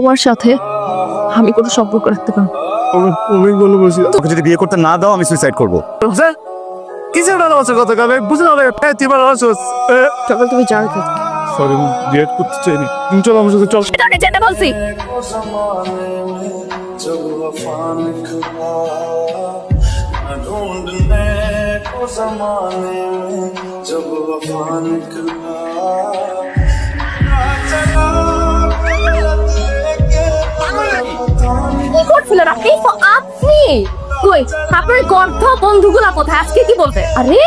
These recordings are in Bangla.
তোমার সাথে আমি কোনো সম্পর্ক রাখতে পারবো অনেক ভালো বলছি তোকে যদি বিয়ে করতে না দাও আমি সুইসাইড করবো কিছু না আছে কথা কবে বুঝে না তুই ভালো আছোস সকাল তুমি জানো তো সরি বিয়ে করতে চাইনি তুমি চলো আমার সাথে চল তোকে যেতে বলছি কি করছিলেন আপনি আপনি কই আপনার গর্ধ বন্ধুগুলা কোথায় আজকে কি বলতে আরে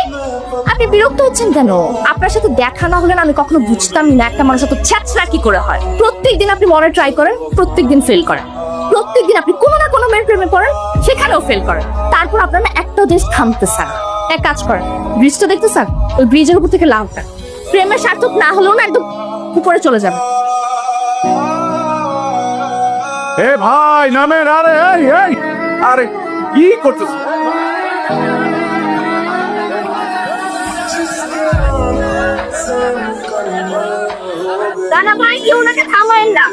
আপনি বিরক্ত হচ্ছেন কেন আপনার সাথে দেখা না হলে না আমি কখনো বুঝতামই না একটা মানুষের সাথে ছ্যাচরা কি করে হয় প্রত্যেকদিন আপনি মনে ট্রাই করেন প্রত্যেকদিন ফেল করেন প্রত্যেকদিন আপনি কোনো না কোনো মেয়ের প্রেমে পড়েন সেখানেও ফেল করেন তারপর আপনার না একটা দেশ থামতেছে না এক কাজ করেন ব্রিজটা দেখতে স্যার ওই ব্রিজের উপর থেকে লাভটা প্রেমের সার্থক না হলেও না একদম উপরে চলে যাবে এ ভাই নামেন আরে এই আরে কি করতেছ দানা ভাই কেউ ওনাকে থামায়েন না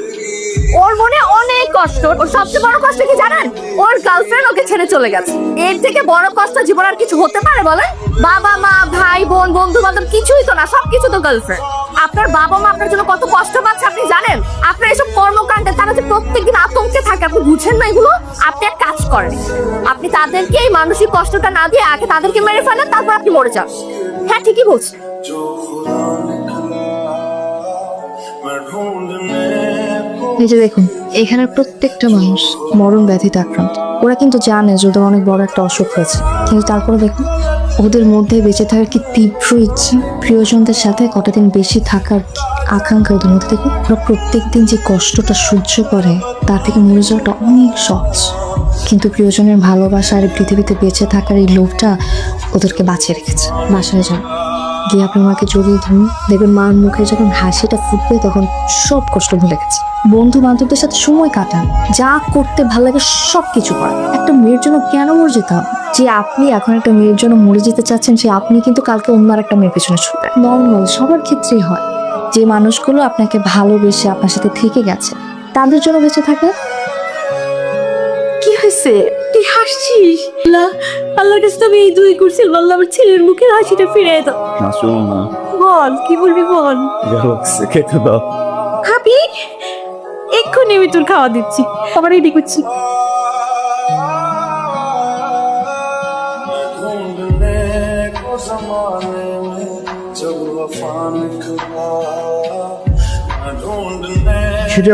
ওর মনে অনেক কষ্ট ওর সবচেয়ে বড় কষ্ট কি জানেন ওর গার্লফ্রেন্ড ওকে ছেড়ে চলে গেছে এর থেকে বড় কষ্ট জীবন আর কিছু হতে পারে বলেন বাবা মা ভাই বোন বন্ধু বান্ধব কিছুই তো না সবকিছু তো গার্লফ্রেন্ড আপনার বাবা মা আপনার জন্য কত কষ্ট পাচ্ছে আপনি জানেন আপনার এসব কর্মকাণ্ডে তারা যে প্রত্যেকদিন আতঙ্কে থাকে আপনি বুঝেন না এগুলো আপনি এক কাজ করেন আপনি তাদেরকে এই মানসিক কষ্টটা না দিয়ে আগে তাদেরকে মেরে ফেলেন তারপর আপনি মরে যান হ্যাঁ ঠিকই বলছি এই যে দেখুন এখানের প্রত্যেকটা মানুষ মরণ ব্যাধিতে আক্রান্ত ওরা কিন্তু জানে যে ওদের অনেক বড় একটা অসুখ হয়েছে কিন্তু তারপরে দেখুন ওদের মধ্যে বেঁচে থাকার কি তীব্র ইচ্ছে প্রিয়জনদের সাথে কটা দিন বেশি থাকার আকাঙ্ক্ষা ওদের মধ্যে দেখুন ওরা প্রত্যেকদিন যে কষ্টটা সহ্য করে তার থেকে মরে যাওয়াটা অনেক সহজ কিন্তু প্রিয়জনের ভালোবাসা আর পৃথিবীতে বেঁচে থাকার এই লোভটা ওদেরকে বাঁচিয়ে রেখেছে বাসায় যান গিয়ে আপনার মাকে জড়িয়ে ধরুন দেখবেন মার মুখে যখন হাসিটা ফুটবে তখন সব কষ্ট ভুলে গেছে বন্ধু বান্ধবদের সাথে সময় কাটান যা করতে ভালো লাগে সব কিছু করেন একটা মেয়ের জন্য কেন মরে যেতে হবে যে আপনি এখন একটা মেয়ের জন্য মরে যেতে চাচ্ছেন সে আপনি কিন্তু কালকে অন্য আর একটা মেয়ের পেছনে ছুটবেন নর্মাল সবার ক্ষেত্রেই হয় যে মানুষগুলো আপনাকে ভালোবেসে আপনার সাথে থেকে গেছে তাদের জন্য বেঁচে থাকে কি হয়েছে তুই হাসছিস আল্লাহর কাছে আমি এই দুই করছি আল্লাহ আমার ছেলের মুখের হাসিটা ফিরে দাও না শুনো না বল কি বলবি বল খেতে দাও খাবি এক্ষুনি আমি তোর খাওয়া দিচ্ছি আবার রেডি করছি সেটা